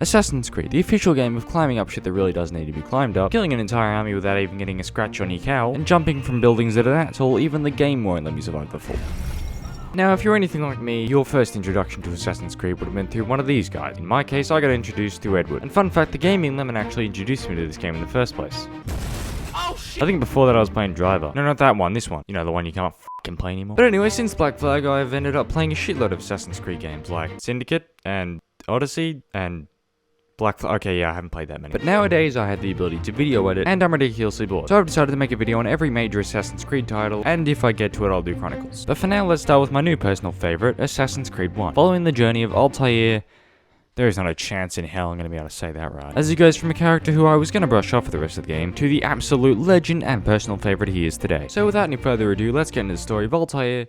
Assassin's Creed, the official game of climbing up shit that really does need to be climbed up, killing an entire army without even getting a scratch on your cowl, and jumping from buildings that are that tall even the game won't let me survive the fall. Now, if you're anything like me, your first introduction to Assassin's Creed would have been through one of these guys. In my case, I got introduced through Edward. And fun fact, the Gaming Lemon actually introduced me to this game in the first place. Oh shit! I think before that I was playing Driver. No, not that one, this one. You know, the one you can't f***ing play anymore. But anyway, since Black Flag, I've ended up playing a shitload of Assassin's Creed games, like Syndicate, and Odyssey, and Black Flag. Okay, yeah, I haven't played that many. But nowadays, I had the ability to video edit, and I'm ridiculously bored. So I've decided to make a video on every major Assassin's Creed title, and if I get to it, I'll do Chronicles. But for now, let's start with my new personal favorite, Assassin's Creed 1. Following the journey of Altair... There is not a chance in hell I'm going to be able to say that right. As he goes from a character who I was going to brush off for the rest of the game, to the absolute legend and personal favorite he is today. So without any further ado, let's get into the story of Altair.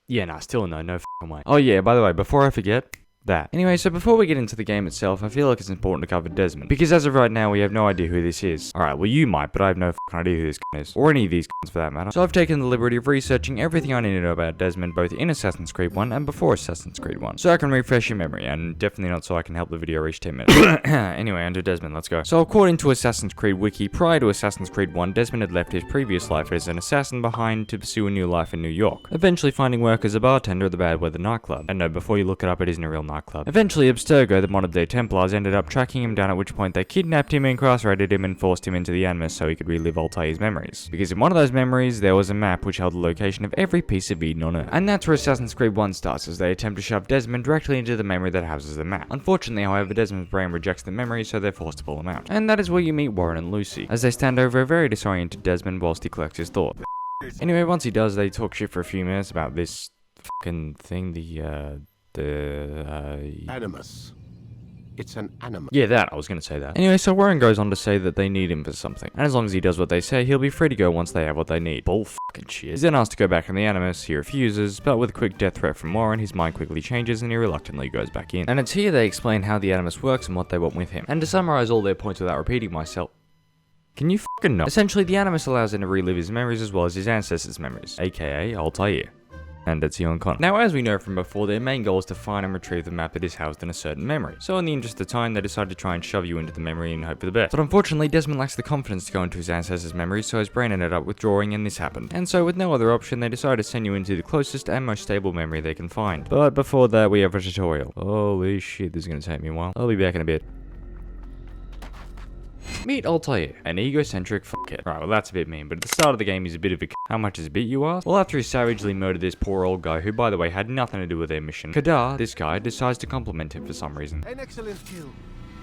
Yeah, nah, still no f***ing way. Oh yeah, by the way, before I forget... that. Anyway, so before we get into the game itself, I feel like it's important to cover Desmond. Because as of right now, we have no idea who this is. Alright, well you might, but I have no f***ing idea who this is. Or any of these for that matter. So I've taken the liberty of researching everything I need to know about Desmond, both in Assassin's Creed 1 and before Assassin's Creed 1. So I can refresh your memory, and definitely not so I can help the video reach 10 minutes. Anyway, onto Desmond, let's go. So according to Assassin's Creed Wiki, prior to Assassin's Creed 1, Desmond had left his previous life as an assassin behind to pursue a new life in New York. Eventually finding work as a bartender at the Bad Weather nightclub. And no, before you look it up, it isn't a real nightclub. Eventually, Abstergo, the modern-day Templars, ended up tracking him down, at which point they kidnapped him, incarcerated him, and forced him into the Animus so he could relive Altair's memories. Because in one of those memories, there was a map which held the location of every piece of Eden on Earth. And that's where Assassin's Creed 1 starts, as they attempt to shove Desmond directly into the memory that houses the map. Unfortunately, however, Desmond's brain rejects the memory, so they're forced to pull him out. And that is where you meet Warren and Lucy, as they stand over a very disoriented Desmond whilst he collects his thought. Anyway, once he does, they talk shit for a few minutes about this fucking thing, Animus. It's an animal. Yeah, that. I was going to say that. Anyway, so Warren goes on to say that they need him for something. And as long as he does what they say, he'll be free to go once they have what they need. Bull fucking shit. He's then asked to go back in the Animus. He refuses, but with a quick death threat from Warren, his mind quickly changes and he reluctantly goes back in. And it's here they explain how the Animus works and what they want with him. And to summarize all their points without repeating myself, can you fucking know? Essentially, the Animus allows him to relive his memories as well as his ancestors' memories, aka Altair. And it's Ian Connor. Now, as we know from before, their main goal is to find and retrieve the map that is housed in a certain memory. So in the interest of time, they decide to try and shove you into the memory and hope for the best. But unfortunately, Desmond lacks the confidence to go into his ancestors' memories, so his brain ended up withdrawing and this happened. And so with no other option, they decide to send you into the closest and most stable memory they can find. But before that, we have a tutorial. Holy shit, this is gonna take me a while. I'll be back in a bit. Meet Altair, an egocentric fuckhead. Right, well that's a bit mean, but at the start of the game he's a bit of a How much is a bit, you ask? Well, after he savagely murdered this poor old guy, who by the way had nothing to do with their mission, Kadar, this guy, decides to compliment him for some reason. An excellent kill.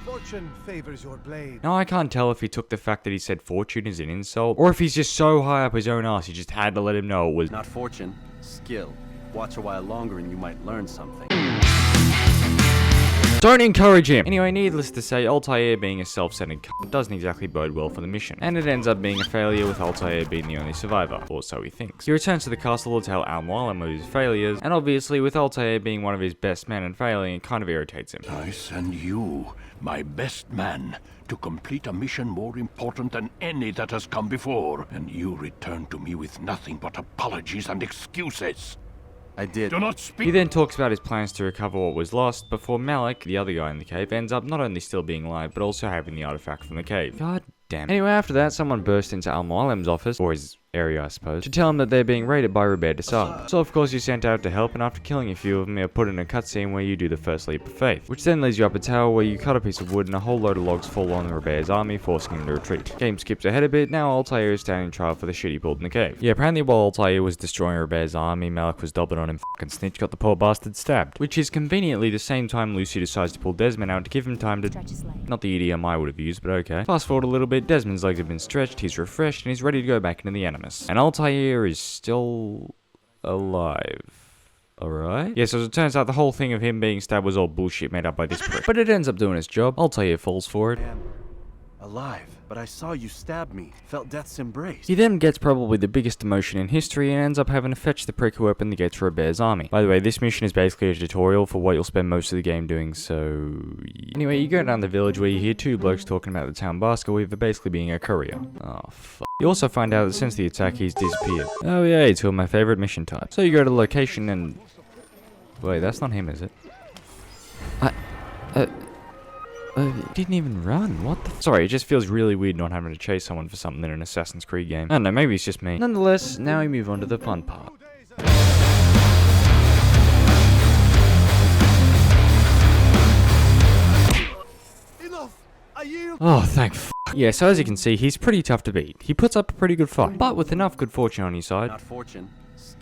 Fortune favors your blade. Now I can't tell if he took the fact that he said fortune as an insult, or if he's just so high up his own ass he just had to let him know it was not fortune, skill. Watch a while longer and you might learn something. Don't encourage him! Anyway, needless to say, Altair being a self-centered cunt doesn't exactly bode well for the mission, and it ends up being a failure with Altair being the only survivor, or so he thinks. He returns to the castle to tell Al-Mualim of his failures, and obviously with Altair being one of his best men and failing, it kind of irritates him. I send you, my best man, to complete a mission more important than any that has come before, and you return to me with nothing but apologies and excuses. I did. Do not speak. He then talks about his plans to recover what was lost before Malik, the other guy in the cave, ends up not only still being alive, but also having the artifact from the cave. God damn. Anyway, after that, someone burst into Al-Mualim's office, or his area I suppose, to tell him that they're being raided by Robert Desmond. So of course you're sent out to help, and after killing a few of them, you're put in a cutscene where you do the first leap of faith, which then leads you up a tower where you cut a piece of wood and a whole load of logs fall on Robert's army, forcing him to retreat. Game skips ahead a bit, now Altair is standing trial for the shit he pulled in the cave. Yeah, apparently while Altair was destroying Robert's army, Malik was doubling on him, fucking snitch got the poor bastard stabbed. Which is conveniently the same time Lucy decides to pull Desmond out to give him time to... Not the idiom I would have used, but okay. Fast forward a little bit, Desmond's legs have been stretched, he's refreshed, and he's ready to go back into the Animus. And Altair is still alive. Alright? Yeah, so as it turns out, the whole thing of him being stabbed was all bullshit made up by this prick. But it ends up doing its job. Altair falls for it. Alive, but I saw you stab me. Felt death's embrace. He then gets probably the biggest demotion in history and ends up having to fetch the prick who opened the gates for Robert's army. By the way, this mission is basically a tutorial for what you'll spend most of the game doing, so... Anyway, you go down the village where you hear two blokes talking about the town basket weaver basically being a courier. Oh, fuck. You also find out that since the attack, he's disappeared. Oh yeah, two of my favorite mission types. So you go to the location and... Wait, that's not him, is it? Didn't even run. What the? Sorry, it just feels really weird not having to chase someone for something in an Assassin's Creed game. I don't know, maybe it's just me. Nonetheless, now we move on to the fun part. Enough! I yield! Oh, thank f***. Yeah, so as you can see, he's pretty tough to beat. He puts up a pretty good fight, but with enough good fortune on his side. Not fortune.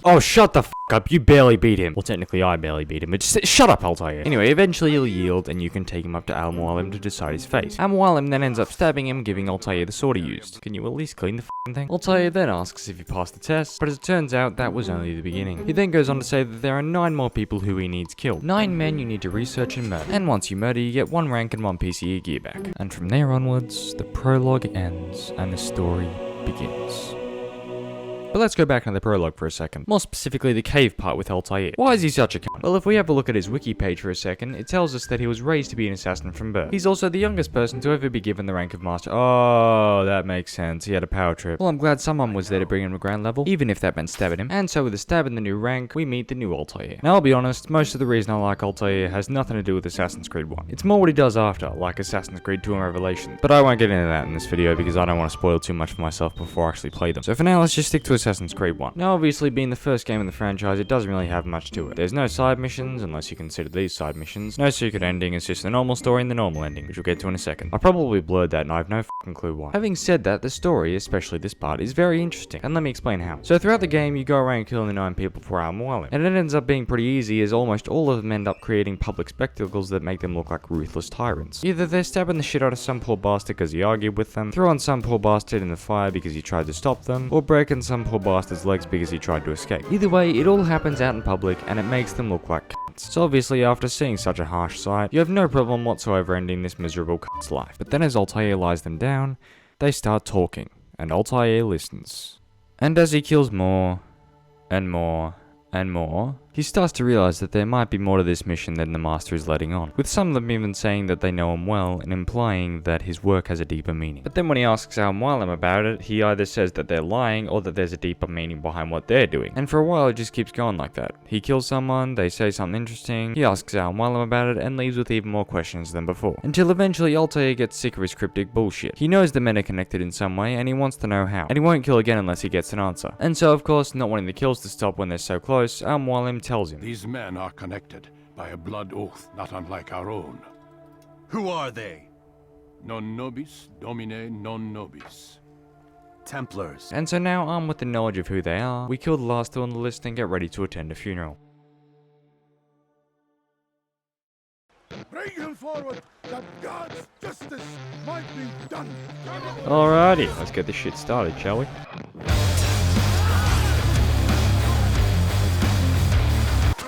Oh, shut the f*** up. You barely beat him. Well, technically, I barely beat him, but just shut up, Altair. Anyway, eventually he'll yield, and you can take him up to Al-Mualim to decide his fate. Al-Mualim then ends up stabbing him, giving Altair the sword he used. Can you at least clean the f***ing thing? Altair then asks if he passed the test, but as it turns out, that was only the beginning. He then goes on to say that there are 9 more people who he needs killed. 9 men you need to research and murder. And once you murder, you get 1 rank and 1 piece of your gear back. And from there onwards, the prologue ends, and the story begins. But let's go back into the prologue for a second. More specifically, the cave part with Altair. Why is he such a cunt? Well, if we have a look at his wiki page for a second, it tells us that he was raised to be an assassin from birth. He's also the youngest person to ever be given the rank of master. Oh, that makes sense. He had a power trip. Well, I'm glad someone was there to bring him to ground level, even if that meant stabbing him. And so with a stab in the new rank, we meet the new Altair. Now, I'll be honest, most of the reason I like Altair has nothing to do with Assassin's Creed 1. It's more what he does after, like Assassin's Creed 2 and Revelations. But I won't get into that in this video because I don't want to spoil too much for myself before I actually play them. So for now, let's just stick to Assassin's Creed 1. Now, obviously, being the first game in the franchise, it doesn't really have much to it. There's no side missions, unless you consider these side missions. No secret ending, it's just the normal story and the normal ending, which we'll get to in a second. I probably blurred that and I have no fucking clue why. Having said that, the story, especially this part, is very interesting, and let me explain how. So throughout the game, you go around killing the 9 people for Al-Mualim, and it ends up being pretty easy as almost all of them end up creating public spectacles that make them look like ruthless tyrants. Either they're stabbing the shit out of some poor bastard because he argued with them, throwing some poor bastard in the fire because he tried to stop them, or breaking some poor bastard's legs because he tried to escape. Either way, it all happens out in public, and it makes them look like cunts. So obviously, after seeing such a harsh sight, you have no problem whatsoever ending this miserable cunt's life. But then as Altair lies them down, they start talking, and Altair listens. And as he kills more, and more, and more, he starts to realize that there might be more to this mission than the Master is letting on, with some of them even saying that they know him well and implying that his work has a deeper meaning. But then when he asks Al-Mualim about it, he either says that they're lying or that there's a deeper meaning behind what they're doing. And for a while it just keeps going like that. He kills someone, they say something interesting, he asks Al-Mualim about it and leaves with even more questions than before. Until eventually Altair gets sick of his cryptic bullshit. He knows the men are connected in some way and he wants to know how. And he won't kill again unless he gets an answer. And so of course, not wanting the kills to stop when they're so close, Al-Mualim tells him. These men are connected by a blood oath not unlike our own. Who are they? Non nobis, domine non nobis. Templars. And so now, armed with the knowledge of who they are, we kill the last two on the list and get ready to attend a funeral. Bring him forward, that God's justice might be done. Alrighty, let's get this shit started, shall we?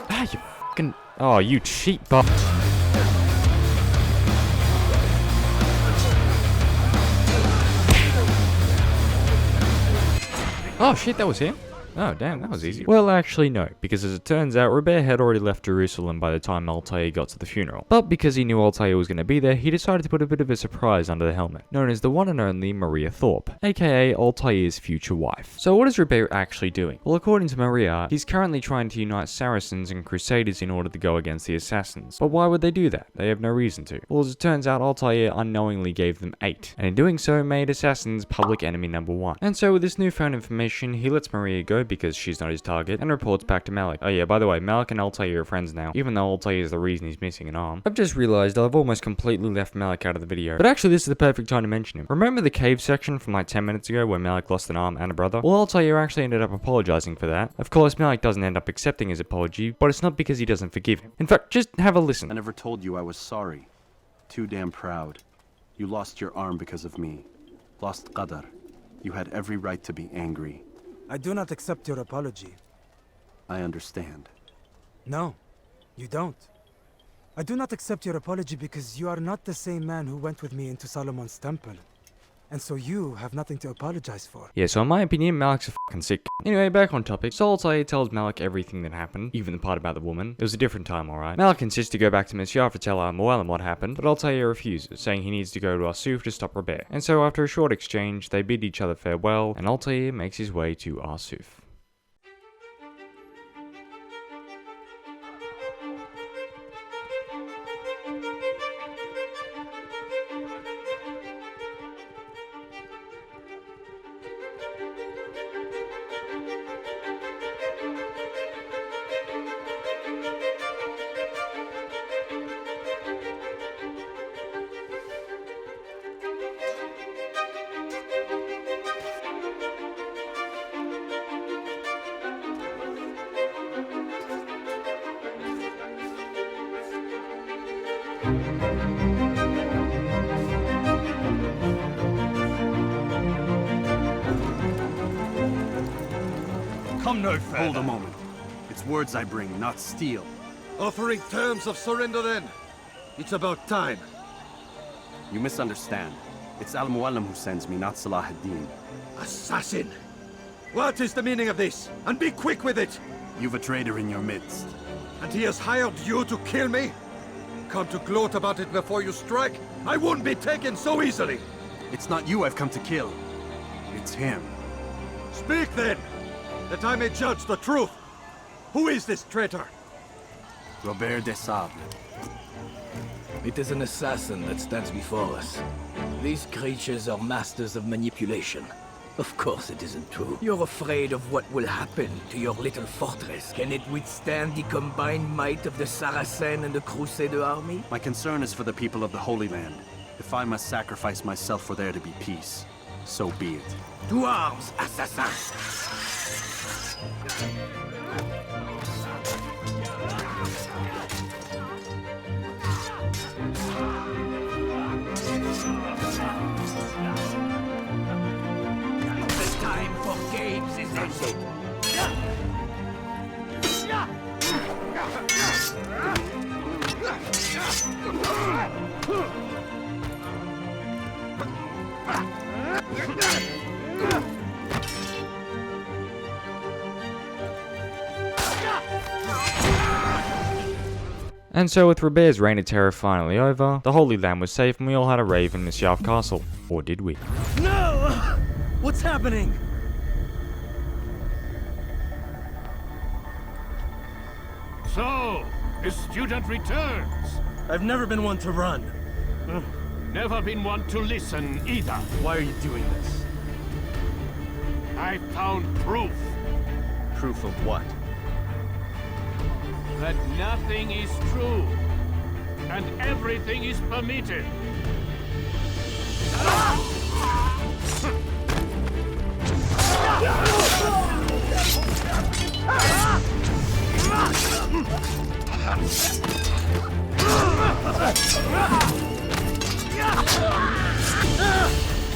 Ah, you fucking... Oh, you cheap bu... Oh shit, that was him? Oh damn, that was easy. Well, actually no, because as it turns out, Robert had already left Jerusalem by the time Altair got to the funeral. But because he knew Altair was going to be there, he decided to put a bit of a surprise under the helmet, known as the one and only Maria Thorpe, aka Altair's future wife. So what is Robert actually doing? Well, according to Maria, he's currently trying to unite Saracens and Crusaders in order to go against the Assassins. But why would they do that? They have no reason to. Well, as it turns out, Altair unknowingly gave them 8, and in doing so made Assassins public enemy number 1. And so with this newfound information, he lets Maria go because she's not his target, and reports back to Malik. Oh yeah, by the way, Malik and Altair are friends now, even though Altair is the reason he's missing an arm. I've just realized I've almost completely left Malik out of the video, but actually this is the perfect time to mention him. Remember the cave section from like 10 minutes ago where Malik lost an arm and a brother? Well, Altair actually ended up apologizing for that. Of course, Malik doesn't end up accepting his apology, but it's not because he doesn't forgive him. In fact, just have a listen. I never told you I was sorry. Too damn proud. You lost your arm because of me. Lost Qadar. You had every right to be angry. I do not accept your apology. I understand. No, you don't. I do not accept your apology because you are not the same man who went with me into Solomon's temple. And so you have nothing to apologize for. Yeah, so in my opinion, Malik's a fucking sick. Anyway, back on topic. So Altair tells Malik everything that happened, even the part about the woman. It was a different time, alright. Malik insists to go back to Monsieur to tell Al-Mualim what happened, but Altair refuses, saying he needs to go to Arsuf to stop Robert. And so after a short exchange, they bid each other farewell, and Altair makes his way to Arsuf. Come no further. Hold a moment. It's words I bring, not steel. Offering terms of surrender then. It's about time. You misunderstand. It's Al-Muallim who sends me, not Salah ad-Din. Assassin! What is the meaning of this? And be quick with it! You've a traitor in your midst. And he has hired you to kill me? Come to gloat about it before you strike? I won't be taken so easily! It's not you I've come to kill. It's him. Speak then, that I may judge the truth. Who is this traitor? Robert de Sable. It is an assassin that stands before us. These creatures are masters of manipulation. Of course it isn't true. You're afraid of what will happen to your little fortress. Can it withstand the combined might of the Saracen and the Crusader army? My concern is for the people of the Holy Land. If I must sacrifice myself for there to be peace, so be it. To arms, assassin! The time for games is ended. And so with Robert's reign of terror finally over, the Holy Land was safe and we all had a rave in the Sharp Castle. Or did we? No! What's happening? So, a student returns. I've never been one to run. Never been one to listen either. Why are you doing this? I found proof Proof of what? that nothing is true and everything is permitted.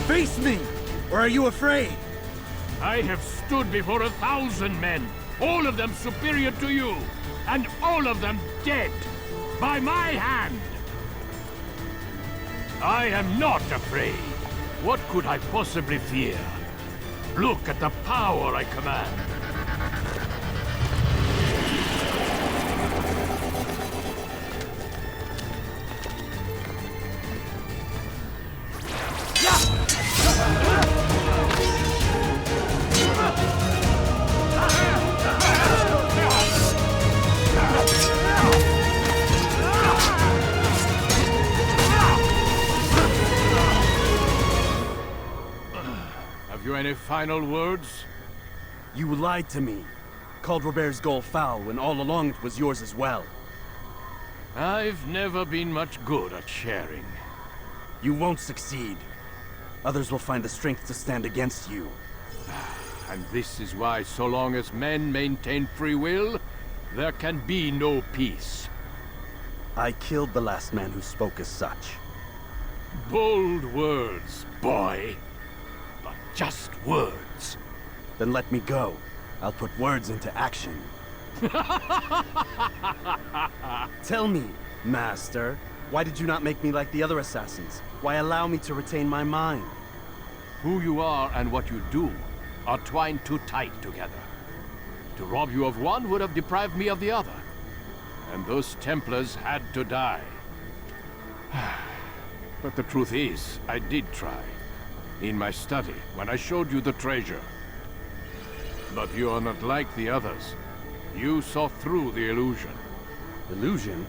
Face me! Or are you afraid? I have stood before 1,000 men, all of them superior to you, and all of them dead, by my hand. I am not afraid. What could I possibly fear? Look at the power I command. Have you any final words? You lied to me. Called Robert's goal foul when all along it was yours as well. I've never been much good at sharing. You won't succeed. Others will find the strength to stand against you. And this is why, so long as men maintain free will, there can be no peace. I killed the last man who spoke as such. Bold words, boy. But just words. Then let me go. I'll put words into action. Tell me, Master, why did you not make me like the other assassins? Why allow me to retain my mind? Who you are and what you do are twined too tight together. To rob you of one would have deprived me of the other. And those Templars had to die. But the truth is, I did try. In my study, when I showed you the treasure. But you are not like the others. You saw through the illusion. Illusion?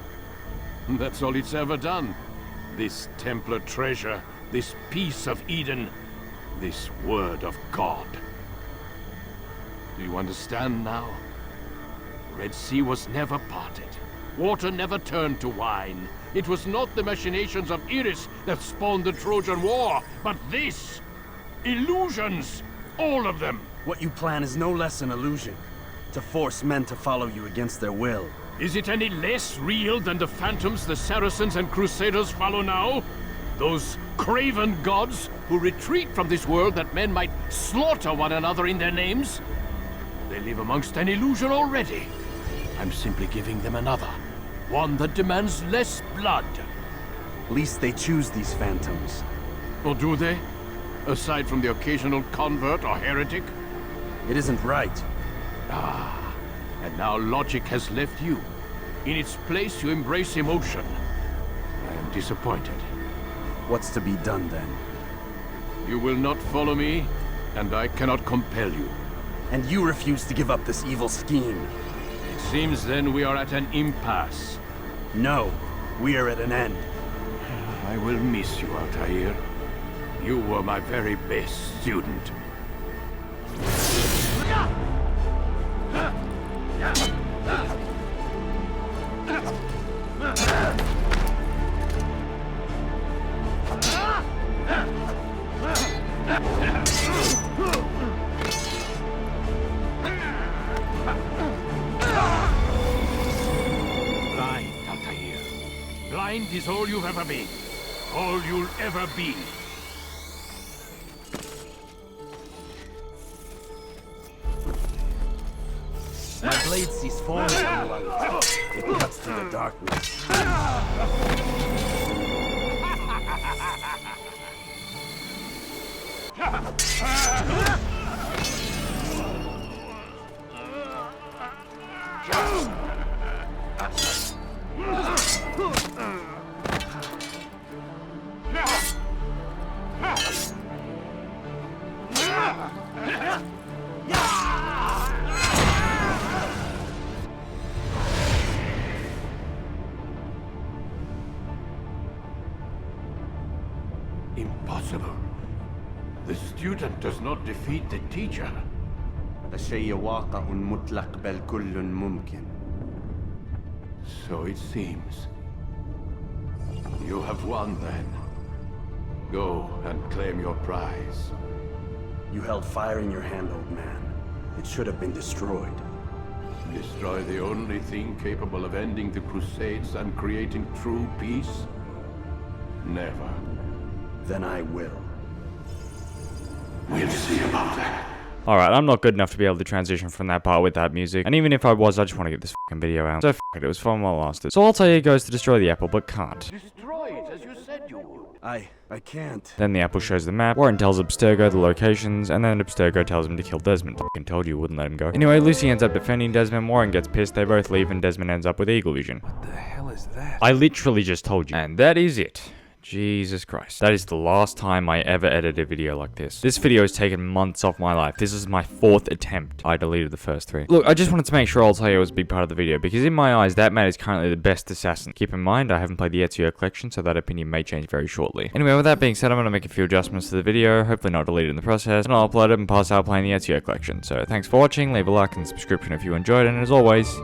That's all it's ever done. This Templar treasure, this piece of Eden, this word of God. Do you understand now? Red Sea was never parted. Water never turned to wine. It was not the machinations of Iris that spawned the Trojan War, but this! Illusions! All of them! What you plan is no less an illusion. To force men to follow you against their will. Is it any less real than the phantoms the Saracens and Crusaders follow now? Those craven gods who retreat from this world that men might slaughter one another in their names? They live amongst an illusion already. I'm simply giving them another. One that demands less blood. At least they choose these phantoms. Or do they? Aside from the occasional convert or heretic? It isn't right. Ah, and now logic has left you. In its place, you embrace emotion. I am disappointed. What's to be done then? You will not follow me, and I cannot compel you. And you refuse to give up this evil scheme. It seems then we are at an impasse. No, we are at an end. I will miss you, Altair. You were my very best student. Blind, Altair. Blind is all you've ever been. All you'll ever be. My blade ceased forming on the light. It cuts through the darkness. Impossible. The student does not defeat the teacher. الشيء واقع مطلق بل كل ممكن. So it seems. You have won then. Go and claim your prize. You held fire in your hand, old man. It should have been destroyed. Destroy the only thing capable of ending the Crusades and creating true peace? Never. Then I will. We'll see about that. Alright, I'm not good enough to be able to transition from that part with that music. And even if I was, I just want to get this fucking video out. So f it, it was fun while it lasted. So Altair goes to destroy the apple, but can't. Destroy it as you said you would. I can't. Then the apple shows the map, Warren tells Abstergo the locations, and then Abstergo tells him to kill Desmond. Fucking told you wouldn't let him go. Anyway, Lucy ends up defending Desmond, Warren gets pissed, they both leave, and Desmond ends up with Eagle Vision. What the hell is that? I literally just told you. And that is it. Jesus Christ. That is the last time I ever edited a video like this. This video has taken months off my life. This is my 4th attempt. I deleted the first 3. Look, I just wanted to make sure Altair was a big part of the video, because in my eyes, that man is currently the best assassin. Keep in mind, I haven't played the Ezio collection, so that opinion may change very shortly. Anyway, with that being said, I'm going to make a few adjustments to the video, hopefully not delete it in the process, and I'll upload it and pass out playing the Ezio collection. So thanks for watching, leave a like and subscription if you enjoyed, and as always,